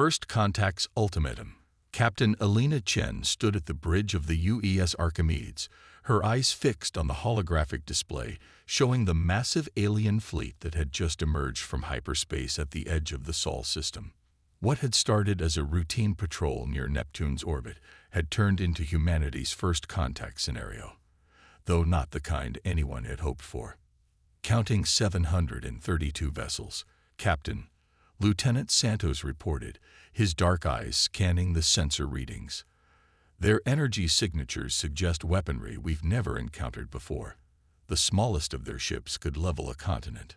First Contact's Ultimatum. Captain Elena Chen stood at the bridge of the UES Archimedes, her eyes fixed on the holographic display showing the massive alien fleet that had just emerged from hyperspace at the edge of the Sol system. What had started as a routine patrol near Neptune's orbit had turned into humanity's first contact scenario, though not the kind anyone had hoped for. Counting 732 vessels, Lieutenant Santos reported, his dark eyes scanning the sensor readings. Their energy signatures suggest weaponry we've never encountered before. The smallest of their ships could level a continent.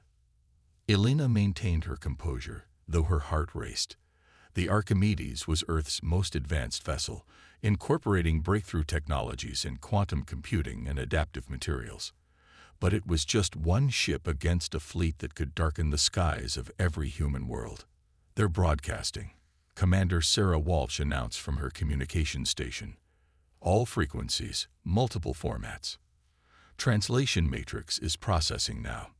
Elena maintained her composure, though her heart raced. The Archimedes was Earth's most advanced vessel, incorporating breakthrough technologies in quantum computing and adaptive materials. But it was just one ship against a fleet that could darken the skies of every human world. They're broadcasting, Commander Sarah Walsh announced from her communications station. All frequencies, multiple formats. Translation matrix is processing now.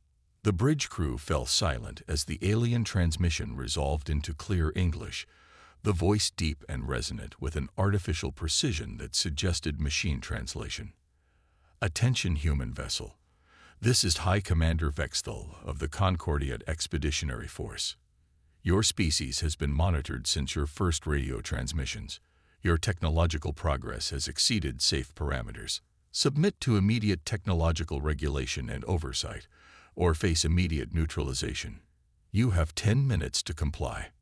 The bridge crew fell silent as the alien transmission resolved into clear English, the voice deep and resonant with an artificial precision that suggested machine translation. Attention, human vessel. This is High Commander Vexthal of the Concordia Expeditionary Force. Your species has been monitored since your first radio transmissions. Your technological progress has exceeded safe parameters. Submit to immediate technological regulation and oversight, or face immediate neutralization. You have 10 minutes to comply.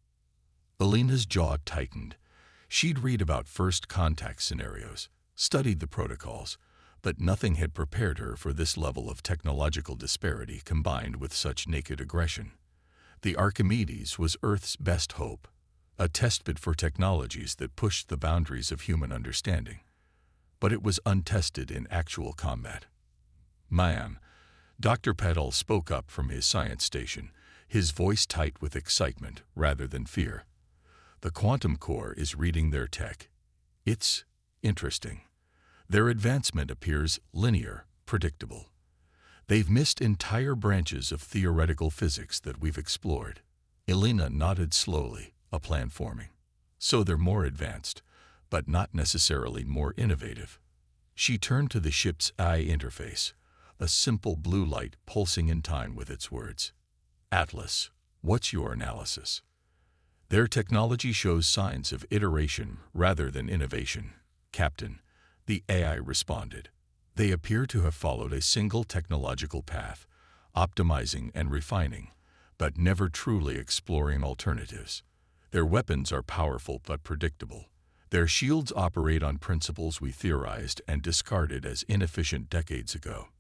Elena's jaw tightened. She'd read about first contact scenarios, studied the protocols, but nothing had prepared her for this level of technological disparity combined with such naked aggression. The Archimedes was Earth's best hope, a testbed for technologies that pushed the boundaries of human understanding. But it was untested in actual combat. "Ma'am," Dr. Petal spoke up from his science station, his voice tight with excitement rather than fear. "The quantum core is reading their tech. It's interesting. Their advancement appears linear, predictable. They've missed entire branches of theoretical physics that we've explored." Elena nodded slowly, a plan forming. "So they're more advanced, but not necessarily more innovative." She turned to the ship's eye interface, a simple blue light pulsing in time with its words. "Atlas, what's your analysis?" "Their technology shows signs of iteration rather than innovation, Captain," the AI responded. "They appear to have followed a single technological path, optimizing and refining, but never truly exploring alternatives. Their weapons are powerful but predictable. Their shields operate on principles we theorized and discarded as inefficient decades ago."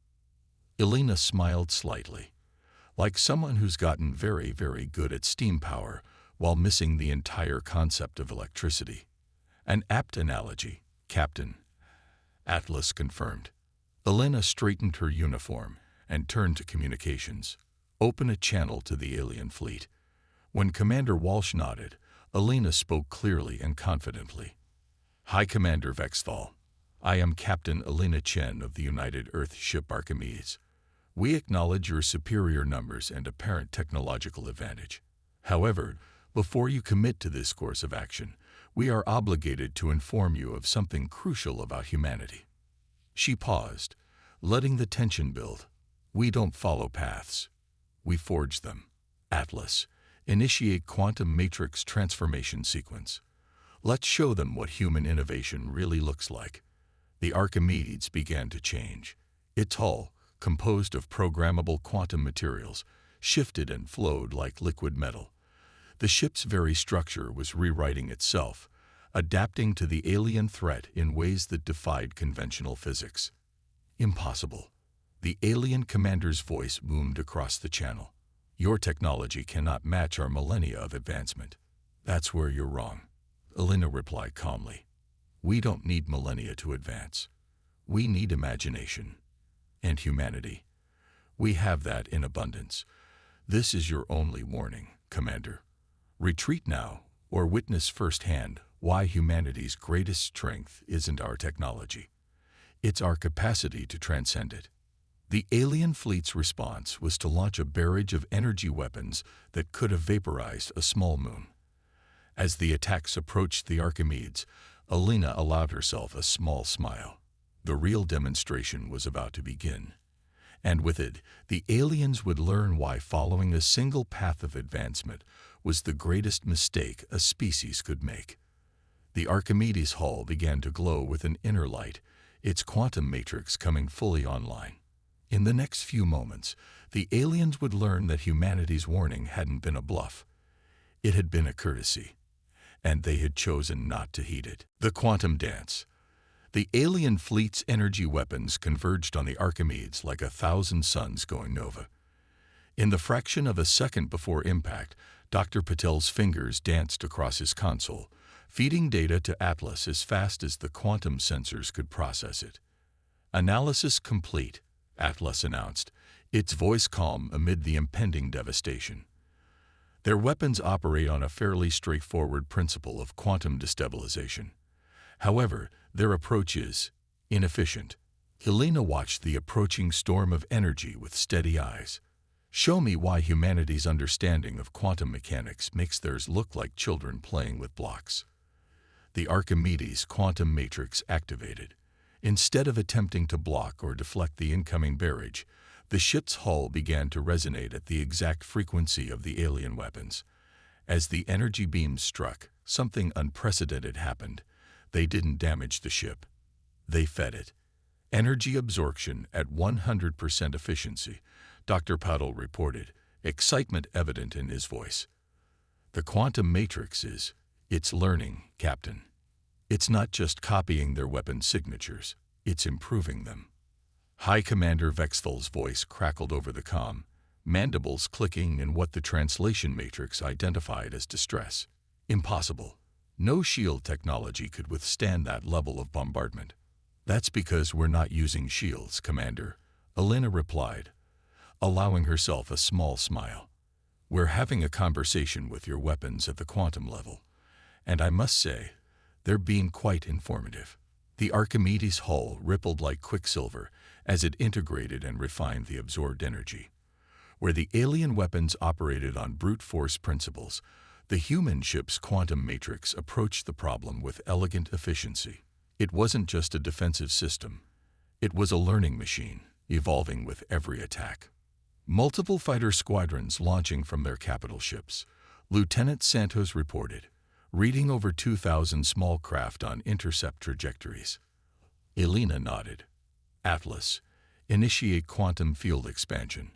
Elena smiled slightly, like someone who's gotten very, very good at steam power while missing the entire concept of electricity. "An apt analogy, Captain," Atlas confirmed. Elena straightened her uniform and turned to communications. "Open a channel to the alien fleet." When Commander Walsh nodded, Elena spoke clearly and confidently. "High Commander Vexthal, I am Captain Elena Chen of the United Earth ship Archimedes. We acknowledge your superior numbers and apparent technological advantage. However, before you commit to this course of action, we are obligated to inform you of something crucial about humanity." She paused, letting the tension build. "We don't follow paths. We forge them. Atlas, initiate quantum matrix transformation sequence. Let's show them what human innovation really looks like." The Archimedes began to change. Its hull, composed of programmable quantum materials, shifted and flowed like liquid metal. The ship's very structure was rewriting itself, adapting to the alien threat in ways that defied conventional physics. "Impossible." The alien commander's voice boomed across the channel. "Your technology cannot match our millennia of advancement." "That's where you're wrong," Elena replied calmly. "We don't need millennia to advance. We need imagination. And humanity. We have that in abundance. This is your only warning, Commander. Retreat now, or witness firsthand why humanity's greatest strength isn't our technology. It's our capacity to transcend it." The alien fleet's response was to launch a barrage of energy weapons that could have vaporized a small moon. As the attacks approached the Archimedes, Alina allowed herself a small smile. The real demonstration was about to begin. And with it, the aliens would learn why following a single path of advancement was the greatest mistake a species could make. The Archimedes hull began to glow with an inner light, its quantum matrix coming fully online. In the next few moments, the aliens would learn that humanity's warning hadn't been a bluff. It had been a courtesy, and they had chosen not to heed it. The quantum dance. The alien fleet's energy weapons converged on the Archimedes like 1,000 suns going nova. In the fraction of a second before impact, Dr. Patel's fingers danced across his console, feeding data to Atlas as fast as the quantum sensors could process it. "Analysis complete," Atlas announced, its voice calm amid the impending devastation. Their weapons operate on a fairly straightforward principle of quantum destabilization. However, their approach is inefficient. Alina watched the approaching storm of energy with steady eyes. "Show me why humanity's understanding of quantum mechanics makes theirs look like children playing with blocks." The Archimedes quantum matrix activated. Instead of attempting to block or deflect the incoming barrage, the ship's hull began to resonate at the exact frequency of the alien weapons. As the energy beams struck, something unprecedented happened. They didn't damage the ship. They fed it. Energy absorption at 100% efficiency, Dr. Patel reported, excitement evident in his voice. "The quantum matrix it's learning, Captain. It's not just copying their weapon signatures, it's improving them." High Commander Vexthal's voice crackled over the comm, mandibles clicking in what the translation matrix identified as distress. "Impossible. No shield technology could withstand that level of bombardment." "That's because we're not using shields, Commander," Alina replied, allowing herself a small smile. "We're having a conversation with your weapons at the quantum level, and I must say, they're being quite informative." The Archimedes hull rippled like quicksilver as it integrated and refined the absorbed energy. Where the alien weapons operated on brute force principles, the human ship's quantum matrix approached the problem with elegant efficiency. It wasn't just a defensive system. It was a learning machine, evolving with every attack. Multiple fighter squadrons launching from their capital ships, Lieutenant Santos reported, reading over 2,000 small craft on intercept trajectories. Alina nodded. "Atlas, initiate quantum field expansion.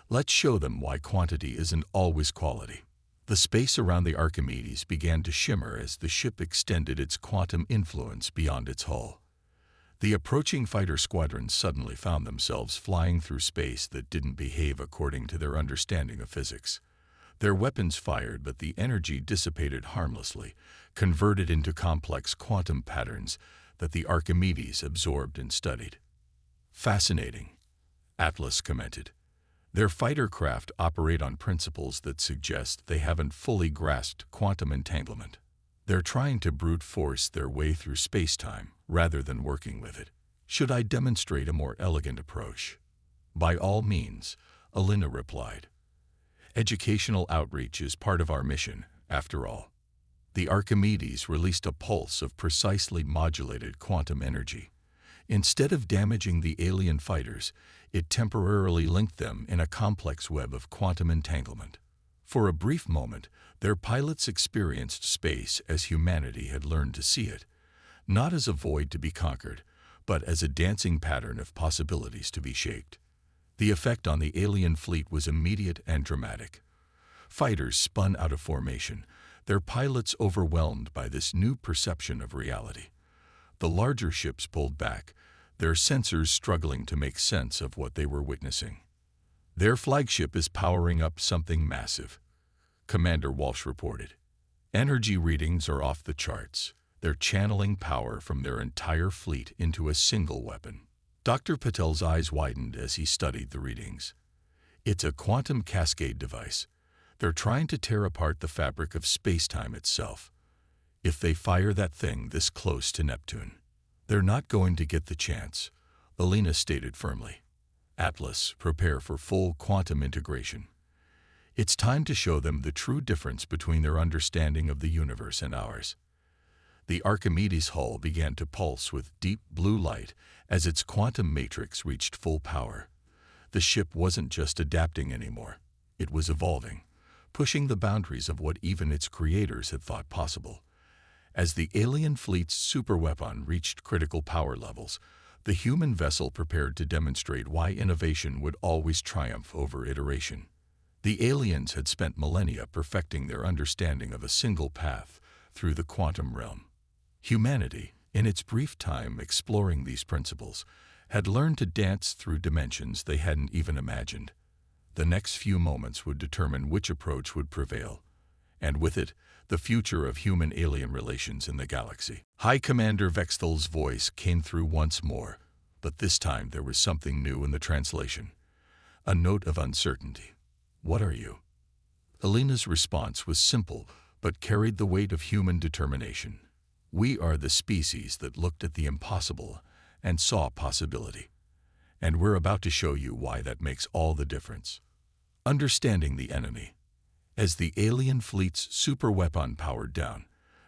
Let's show them why quantity isn't always quality." The space around the Archimedes began to shimmer as the ship extended its quantum influence beyond its hull. The approaching fighter squadrons suddenly found themselves flying through space that didn't behave according to their understanding of physics. Their weapons fired, but the energy dissipated harmlessly, converted into complex quantum patterns that the Archimedes absorbed and studied. "Fascinating," Atlas commented. "Their fighter craft operate on principles that suggest they haven't fully grasped quantum entanglement. They're trying to brute force their way through space-time rather than working with it. Should I demonstrate a more elegant approach?" "By all means," Alina replied. "Educational outreach is part of our mission, after all." The Archimedes released a pulse of precisely modulated quantum energy. Instead of damaging the alien fighters, it temporarily linked them in a complex web of quantum entanglement. For a brief moment, their pilots experienced space as humanity had learned to see it, not as a void to be conquered, but as a dancing pattern of possibilities to be shaped. The effect on the alien fleet was immediate and dramatic. Fighters spun out of formation, their pilots overwhelmed by this new perception of reality. The larger ships pulled back, their sensors struggling to make sense of what they were witnessing. "Their flagship is powering up something massive," Commander Walsh reported. "Energy readings are off the charts. They're channeling power from their entire fleet into a single weapon." Dr. Patel's eyes widened as he studied the readings. "It's a quantum cascade device. They're trying to tear apart the fabric of space-time itself. If they fire that thing this close to Neptune, they're not going to get the chance," Alina stated firmly. "Atlas, prepare for full quantum integration." It's time to show them the true difference between their understanding of the universe and ours. The Archimedes hull began to pulse with deep blue light as its quantum matrix reached full power. The ship wasn't just adapting anymore. It was evolving, pushing the boundaries of what even its creators had thought possible. As the alien fleet's superweapon reached critical power levels, the human vessel prepared to demonstrate why innovation would always triumph over iteration. The aliens had spent millennia perfecting their understanding of a single path through the quantum realm. Humanity, in its brief time exploring these principles, had learned to dance through dimensions they hadn't even imagined. The next few moments would determine which approach would prevail, and with it, the future of human-alien relations in the galaxy. High Commander Vexthal's voice came through once more, but this time there was something new in the translation. A note of uncertainty. "What are you?" Alina's response was simple, but carried the weight of human determination. "We are the species that looked at the impossible and saw possibility. And we're about to show you why that makes all the difference." Understanding the enemy. As the alien fleet's superweapon powered down,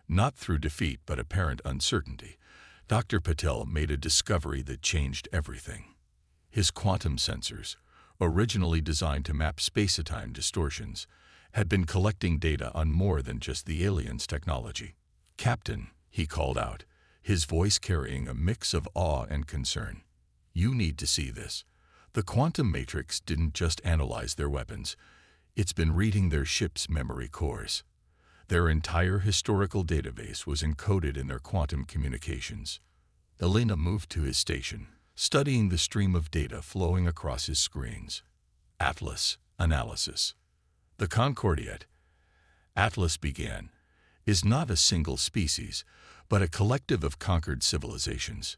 not through defeat but apparent uncertainty, Dr. Patel made a discovery that changed everything. His quantum sensors, originally designed to map space-time distortions, had been collecting data on more than just the aliens' technology. "Captain," he called out, his voice carrying a mix of awe and concern. "You need to see this. The quantum matrix didn't just analyze their weapons. It's been reading their ship's memory cores. Their entire historical database was encoded in their quantum communications." Alina moved to his station, studying the stream of data flowing across his screens. Atlas analysis. The Concordiate, Atlas began, is not a single species, but a collective of conquered civilizations.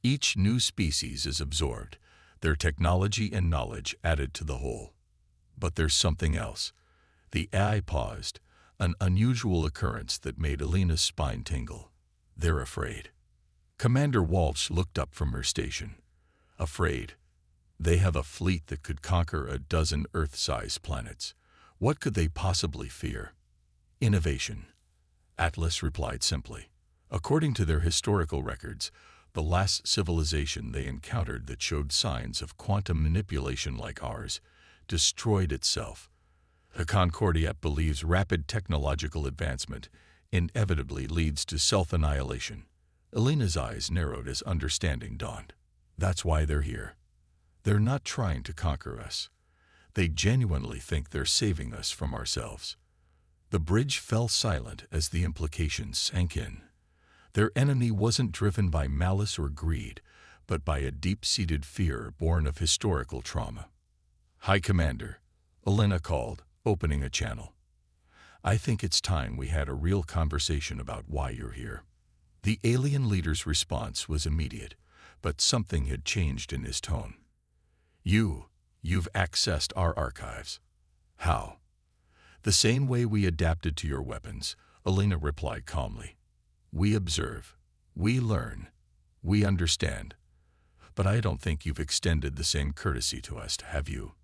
Each new species is absorbed, their technology and knowledge added to the whole. But there's something else. The AI paused, an unusual occurrence that made Alina's spine tingle. "They're afraid." Commander Walsh looked up from her station. "Afraid? They have a fleet that could conquer a dozen Earth-sized planets. What could they possibly fear?" "Innovation," Atlas replied simply. "According to their historical records, the last civilization they encountered that showed signs of quantum manipulation like ours destroyed itself. The Concordiate believes rapid technological advancement inevitably leads to self-annihilation." Alina's eyes narrowed as understanding dawned. "That's why they're here. They're not trying to conquer us. They genuinely think they're saving us from ourselves." The bridge fell silent as the implications sank in. Their enemy wasn't driven by malice or greed, but by a deep-seated fear born of historical trauma. "High Commander," Alina called, opening a channel. "I think it's time we had a real conversation about why you're here." The alien leader's response was immediate, but something had changed in his tone. You've accessed our archives." "How?" "The same way we adapted to your weapons," Alina replied calmly. "We observe, we learn, we understand. But I don't think you've extended the same courtesy to us, have you?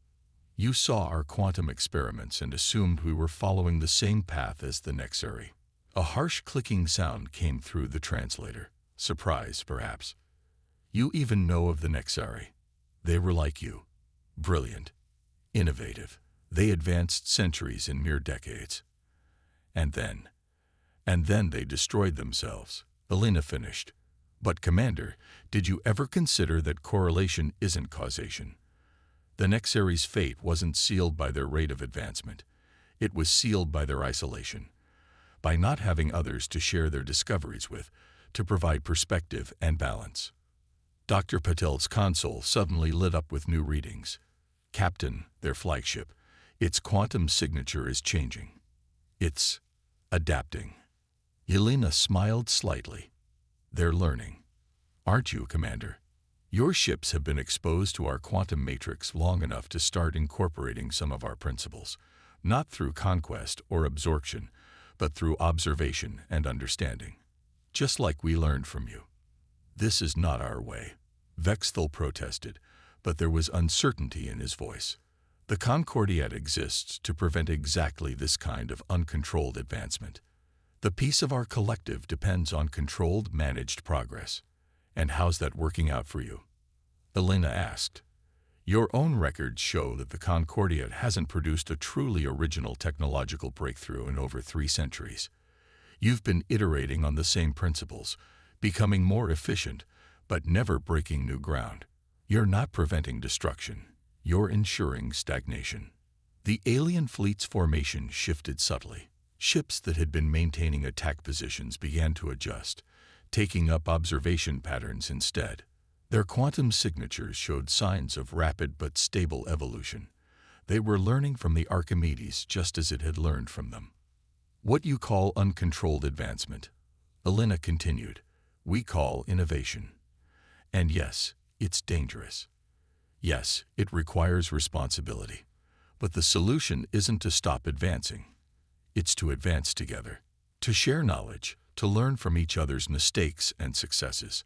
You saw our quantum experiments and assumed we were following the same path as the Nexari." A harsh clicking sound came through the translator. Surprise, perhaps. "You even know of the Nexari. They were like you. Brilliant. Innovative. They advanced centuries in mere decades. And then they destroyed themselves," Alina finished. "But Commander, did you ever consider that correlation isn't causation? The Nexari's fate wasn't sealed by their rate of advancement. It was sealed by their isolation, by not having others to share their discoveries with, to provide perspective and balance." Dr. Patel's console suddenly lit up with new readings. "Captain, their flagship, its quantum signature is changing. It's adapting." Yelena smiled slightly. "They're learning. Aren't you, Commander? Your ships have been exposed to our quantum matrix long enough to start incorporating some of our principles, not through conquest or absorption, but through observation and understanding. Just like we learned from you." "This is not our way," Vexthal protested, but there was uncertainty in his voice. The Concordiat exists to prevent exactly this kind of uncontrolled advancement. The peace of our collective depends on controlled, managed progress. And how's that working out for you? Elena asked. Your own records show that the Concordiat hasn't produced a truly original technological breakthrough in over 3 centuries. You've been iterating on the same principles, becoming more efficient, but never breaking new ground. You're not preventing destruction. You're ensuring stagnation. The alien fleet's formation shifted subtly. Ships that had been maintaining attack positions began to adjust, taking up observation patterns instead. Their quantum signatures showed signs of rapid but stable evolution. They were learning from the Archimedes just as it had learned from them. What you call uncontrolled advancement, Elena continued, we call innovation. And yes, it's dangerous. Yes, it requires responsibility. But the solution isn't to stop advancing. It's to advance together, to share knowledge, to learn from each other's mistakes and successes.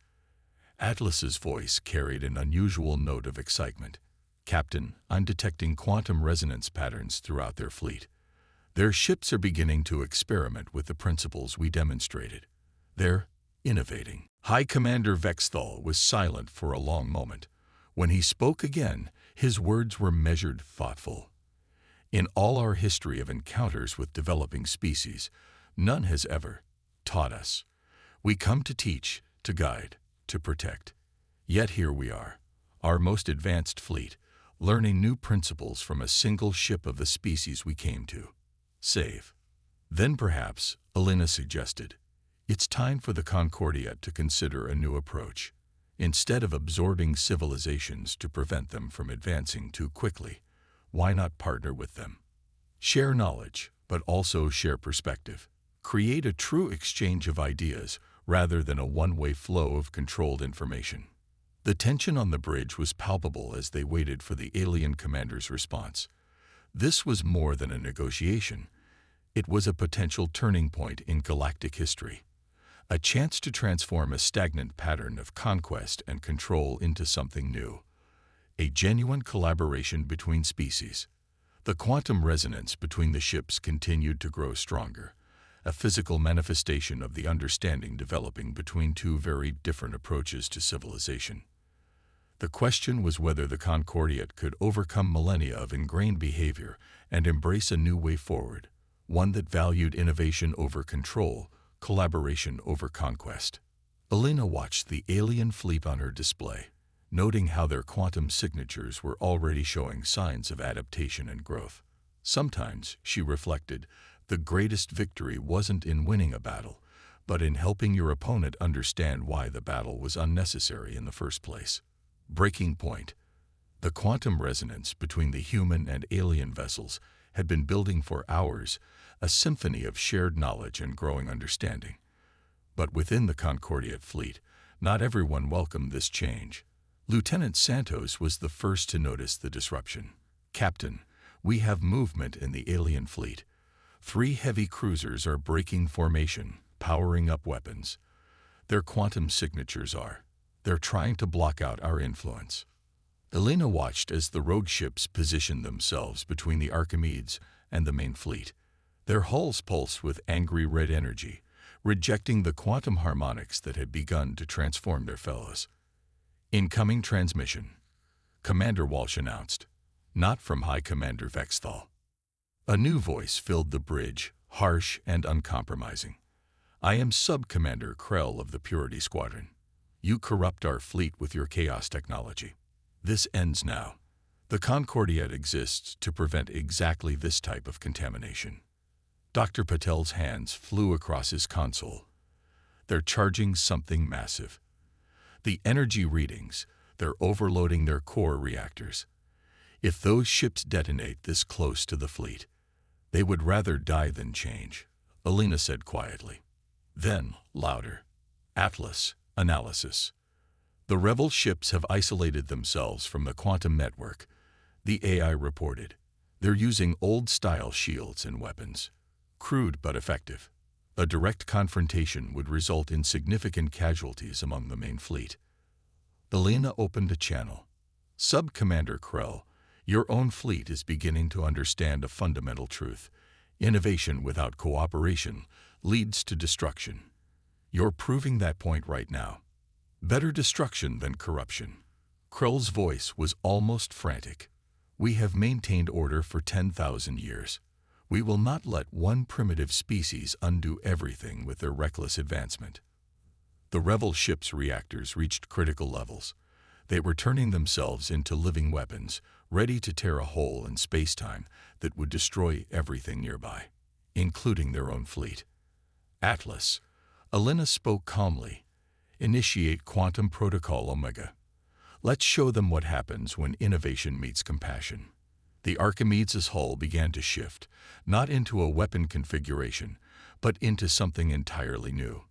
Atlas's voice carried an unusual note of excitement. Captain, I'm detecting quantum resonance patterns throughout their fleet. Their ships are beginning to experiment with the principles we demonstrated. They're innovating. High Commander Vexthal was silent for a long moment. When he spoke again, his words were measured, thoughtful. In all our history of encounters with developing species, none has ever taught us. We come to teach, to guide, to protect. Yet here we are, our most advanced fleet, learning new principles from a single ship of the species we came to save. Then perhaps, Elena suggested, it's time for the Concordiat to consider a new approach. Instead of absorbing civilizations to prevent them from advancing too quickly, why not partner with them? Share knowledge, but also share perspective. Create a true exchange of ideas rather than a one-way flow of controlled information. The tension on the bridge was palpable as they waited for the alien commander's response. This was more than a negotiation. It was a potential turning point in galactic history. A chance to transform a stagnant pattern of conquest and control into something new. A genuine collaboration between species. The quantum resonance between the ships continued to grow stronger, a physical manifestation of the understanding developing between two very different approaches to civilization. The question was whether the Concordiat could overcome millennia of ingrained behavior and embrace a new way forward, one that valued innovation over control, collaboration over conquest. Elena watched the alien fleet on her display, noting how their quantum signatures were already showing signs of adaptation and growth. Sometimes, she reflected, the greatest victory wasn't in winning a battle, but in helping your opponent understand why the battle was unnecessary in the first place. Breaking point. The quantum resonance between the human and alien vessels had been building for hours, a symphony of shared knowledge and growing understanding. But within the Concordiat fleet, not everyone welcomed this change. Lieutenant Santos was the first to notice the disruption. Captain, we have movement in the alien fleet. 3 heavy cruisers are breaking formation, powering up weapons. Their quantum signatures are. They're trying to block out our influence. Elena watched as the rogue ships positioned themselves between the Archimedes and the main fleet. Their hulls pulsed with angry red energy, rejecting the quantum harmonics that had begun to transform their fellows. Incoming transmission, Commander Walsh announced, not from High Commander Vexthal. A new voice filled the bridge, harsh and uncompromising. I am Sub-Commander Krell of the Purity Squadron. You corrupt our fleet with your chaos technology. This ends now. The Concordiat exists to prevent exactly this type of contamination. Dr. Patel's hands flew across his console. They're charging something massive. The energy readings, they're overloading their core reactors. If those ships detonate this close to the fleet, they would rather die than change, Elena said quietly. Then, louder. Atlas, analysis. The rebel ships have isolated themselves from the quantum network, the AI reported. They're using old-style shields and weapons. Crude but effective. A direct confrontation would result in significant casualties among the main fleet. Elena opened a channel. Sub-Commander Krell, Your own fleet is beginning to understand a fundamental truth. Innovation without cooperation leads to destruction. You're proving that point right now. Better destruction than corruption. Krell's voice was almost frantic. We have maintained order for 10,000 years. We will not let one primitive species undo everything with their reckless advancement. The rebel ship's reactors reached critical levels. They were turning themselves into living weapons, ready to tear a hole in space-time that would destroy everything nearby, including their own fleet. Atlas. Alina spoke calmly. Initiate Quantum Protocol Omega. Let's show them what happens when innovation meets compassion. The Archimedes' hull began to shift, not into a weapon configuration, but into something entirely new.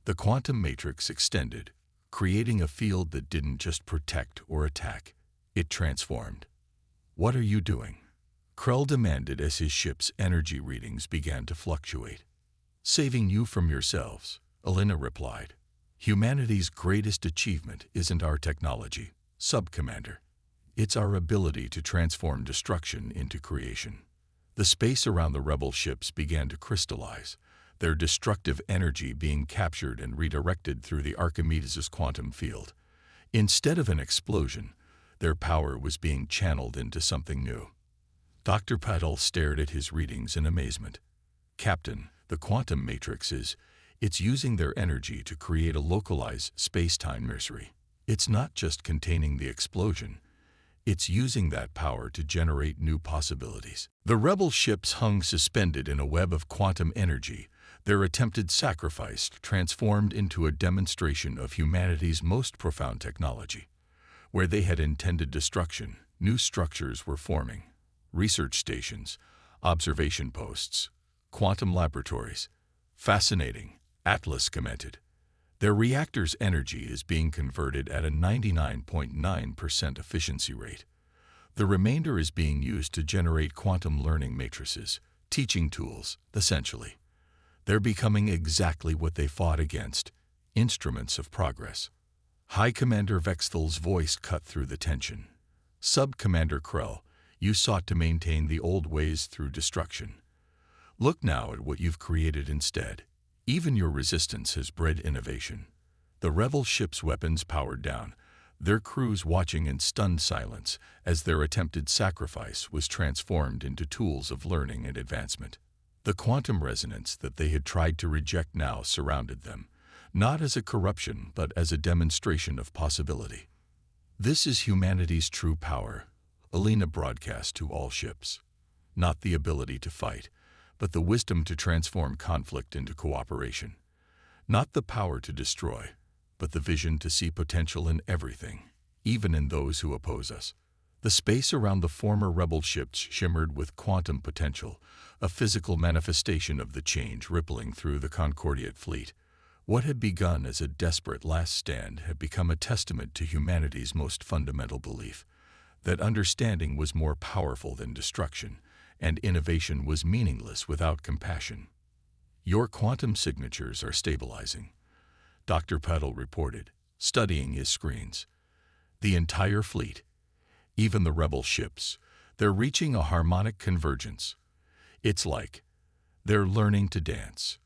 The quantum matrix extended, creating a field that didn't just protect or attack, it transformed. What are you doing? Krell demanded as his ship's energy readings began to fluctuate. Saving you from yourselves, Alina replied. Humanity's greatest achievement isn't our technology, Sub-Commander. It's our ability to transform destruction into creation. The space around the rebel ships began to crystallize, their destructive energy being captured and redirected through the Archimedes' quantum field. Instead of an explosion, their power was being channeled into something new. Dr. Patel stared at his readings in amazement. Captain, the quantum matrix it's using their energy to create a localized space-time nursery. It's not just containing the explosion, it's using that power to generate new possibilities. The rebel ships hung suspended in a web of quantum energy, their attempted sacrifice transformed into a demonstration of humanity's most profound technology. Where they had intended destruction, new structures were forming. Research stations, observation posts, quantum laboratories. Fascinating, Atlas commented. Their reactor's energy is being converted at a 99.9% efficiency rate. The remainder is being used to generate quantum learning matrices, teaching tools, essentially. They're becoming exactly what they fought against, instruments of progress. High Commander Vexthal's voice cut through the tension. Sub-Commander Krell, you sought to maintain the old ways through destruction. Look now at what you've created instead. Even your resistance has bred innovation. The rebel ship's weapons powered down, their crews watching in stunned silence as their attempted sacrifice was transformed into tools of learning and advancement. The quantum resonance that they had tried to reject now surrounded them, not as a corruption but as a demonstration of possibility. This is humanity's true power, Alina broadcast to all ships. Not the ability to fight, but the wisdom to transform conflict into cooperation. Not the power to destroy, but the vision to see potential in everything, even in those who oppose us. The space around the former rebel ships shimmered with quantum potential, a physical manifestation of the change rippling through the Concordiate fleet. What had begun as a desperate last stand had become a testament to humanity's most fundamental belief, that understanding was more powerful than destruction, and innovation was meaningless without compassion. Your quantum signatures are stabilizing, Dr. Patel reported, studying his screens. The entire fleet, even the rebel ships, they're reaching a harmonic convergence. It's like they're learning to dance.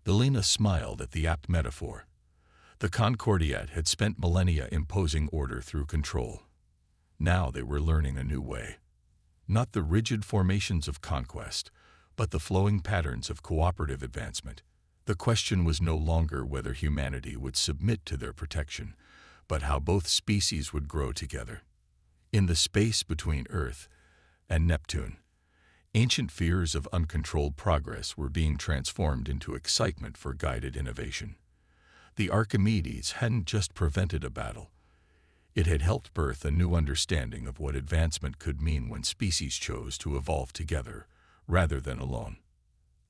Alina smiled at the apt metaphor. The Concordiat had spent millennia imposing order through control. Now they were learning a new way. Not the rigid formations of conquest, but the flowing patterns of cooperative advancement. The question was no longer whether humanity would submit to their protection, but how both species would grow together. In the space between Earth and Neptune, ancient fears of uncontrolled progress were being transformed into excitement for guided innovation. The Archimedes hadn't just prevented a battle. It had helped birth a new understanding of what advancement could mean when species chose to evolve together rather than alone.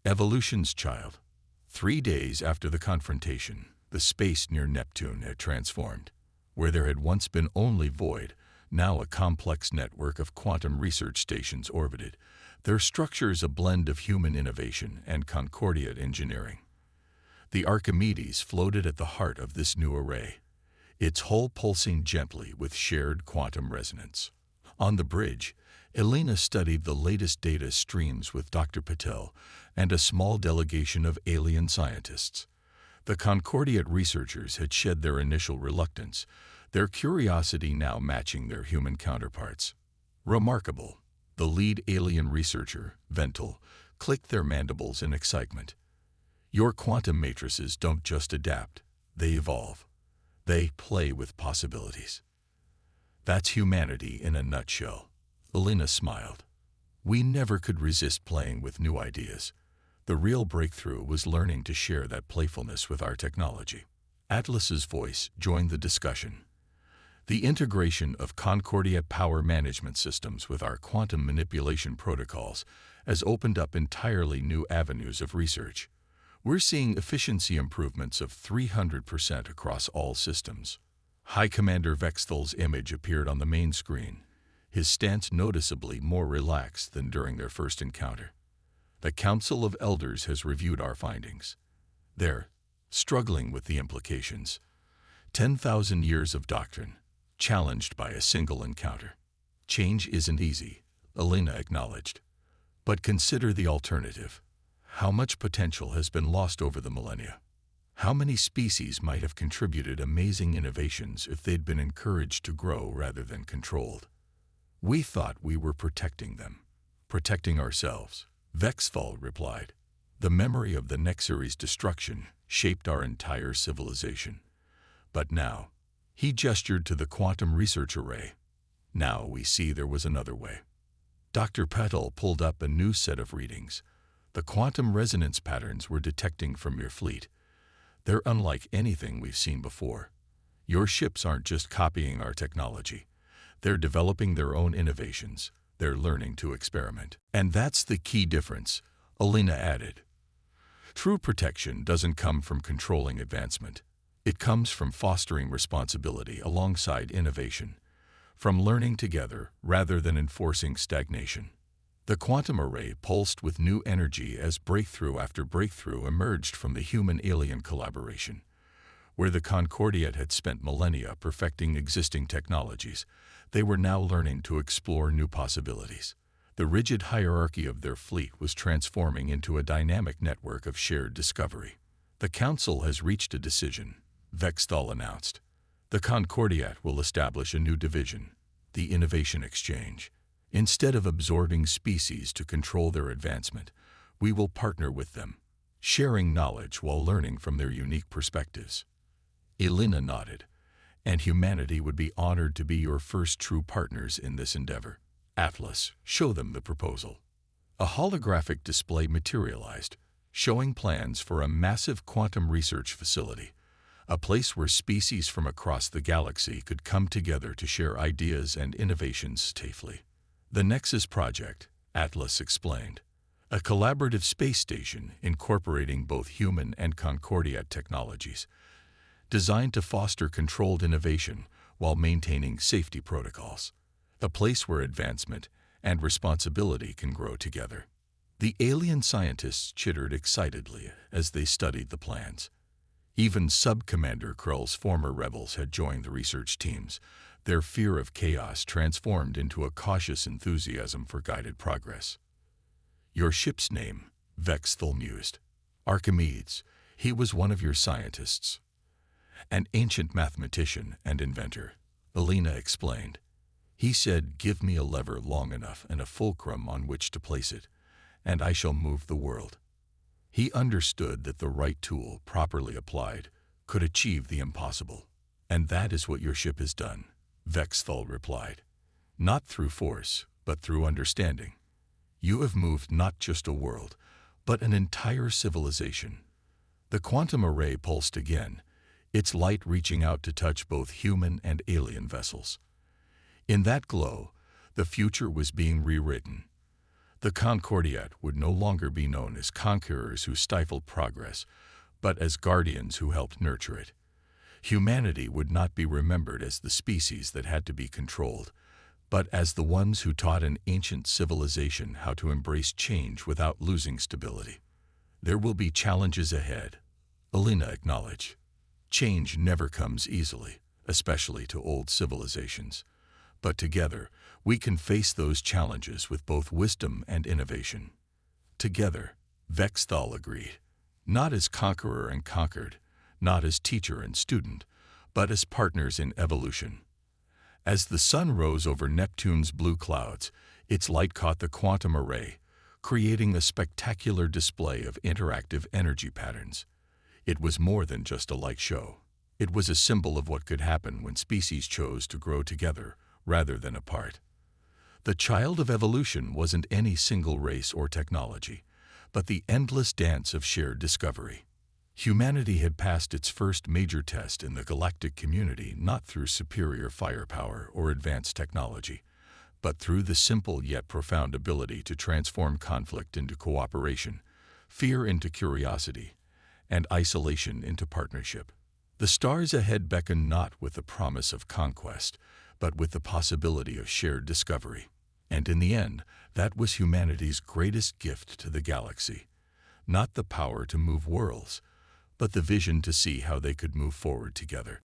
Evolution's child. 3 days after the confrontation, the space near Neptune had transformed. Where there had once been only void, now a complex network of quantum research stations orbited, their structures a blend of human innovation and Concordiate engineering. The Archimedes floated at the heart of this new array, its hull pulsing gently with shared quantum resonance. On the bridge, Elena studied the latest data streams with Dr. Patel and a small delegation of alien scientists. The Concordiate researchers had shed their initial reluctance, their curiosity now matching their human counterparts. Remarkable. The lead alien researcher, Ventil, clicked their mandibles in excitement. Your quantum matrices don't just adapt, they evolve. They play with possibilities. That's humanity in a nutshell. Elena smiled. We never could resist playing with new ideas. The real breakthrough was learning to share that playfulness with our technology. Atlas's voice joined the discussion. The integration of Concordia power management systems with our quantum manipulation protocols has opened up entirely new avenues of research. We're seeing efficiency improvements of 300% across all systems. High Commander Vexthal's image appeared on the main screen, his stance noticeably more relaxed than during their first encounter. The Council of Elders has reviewed our findings. They're struggling with the implications. 10,000 years of doctrine, challenged by a single encounter. Change isn't easy, Elena acknowledged. But consider the alternative. How much potential has been lost over the millennia? How many species might have contributed amazing innovations if they'd been encouraged to grow rather than controlled? We thought we were protecting them, protecting ourselves. Vexthal replied. The memory of the Nexuri's destruction shaped our entire civilization. But now, he gestured to the quantum research array. Now we see there was another way. Dr. Petal pulled up a new set of readings. The quantum resonance patterns we're detecting from your fleet. They're unlike anything we've seen before. Your ships aren't just copying our technology. They're developing their own innovations. They're learning to experiment. And that's the key difference, Elena added. True protection doesn't come from controlling advancement. It comes from fostering responsibility alongside innovation, from learning together rather than enforcing stagnation. The quantum array pulsed with new energy as breakthrough after breakthrough emerged from the human-alien collaboration. Where the Concordiate had spent millennia perfecting existing technologies, they were now learning to explore new possibilities. The rigid hierarchy of their fleet was transforming into a dynamic network of shared discovery. The Council has reached a decision, Vexthal announced. The Concordiate will establish a new division, the Innovation Exchange. Instead of absorbing species to control their advancement, we will partner with them, sharing knowledge while learning from their unique perspectives. Elena nodded, and humanity would be honored to be your first true partners in this endeavor. Atlas, show them the proposal. A holographic display materialized, showing plans for a massive quantum research facility, a place where species from across the galaxy could come together to share ideas and innovations safely. The Nexus Project, Atlas explained, a collaborative space station incorporating both human and Concordiate technologies, designed to foster controlled innovation while maintaining safety protocols, a place where advancement and responsibility can grow together. The alien scientists chittered excitedly as they studied the plans. Even Sub-Commander Krull's former rebels had joined the research teams, their fear of chaos transformed into a cautious enthusiasm for guided progress. Your ship's name, Vexthal mused. Archimedes, he was one of your scientists. An ancient mathematician and inventor, Elena explained. He said, give me a lever long enough and a fulcrum on which to place it, and I shall move the world. He understood that the right tool, properly applied, could achieve the impossible. And that is what your ship has done, Vexthal replied. Not through force, but through understanding. You have moved not just a world, but an entire civilization. The quantum array pulsed again, its light reaching out to touch both human and alien vessels. In that glow, the future was being rewritten. The Concordiate would no longer be known as conquerors who stifled progress, but as guardians who helped nurture it. Humanity would not be remembered as the species that had to be controlled, but as the ones who taught an ancient civilization how to embrace change without losing stability. There will be challenges ahead, Elena acknowledged. Change never comes easily, especially to old civilizations. But together, we can face those challenges with both wisdom and innovation. Together, Vexthal agreed, not as conqueror and conquered, not as teacher and student, but as partners in evolution. As the sun rose over Neptune's blue clouds, its light caught the quantum array, creating a spectacular display of interactive energy patterns. It was more than just a light show. It was a symbol of what could happen when species chose to grow together rather than apart. The child of evolution wasn't any single race or technology, but the endless dance of shared discovery. Humanity had passed its first major test in the galactic community not through superior firepower or advanced technology, but through the simple yet profound ability to transform conflict into cooperation, fear into curiosity, and isolation into partnership. The stars ahead beckon not with the promise of conquest, but with the possibility of shared discovery. And in the end, that was humanity's greatest gift to the galaxy. Not the power to move worlds, but the vision to see how they could move forward together.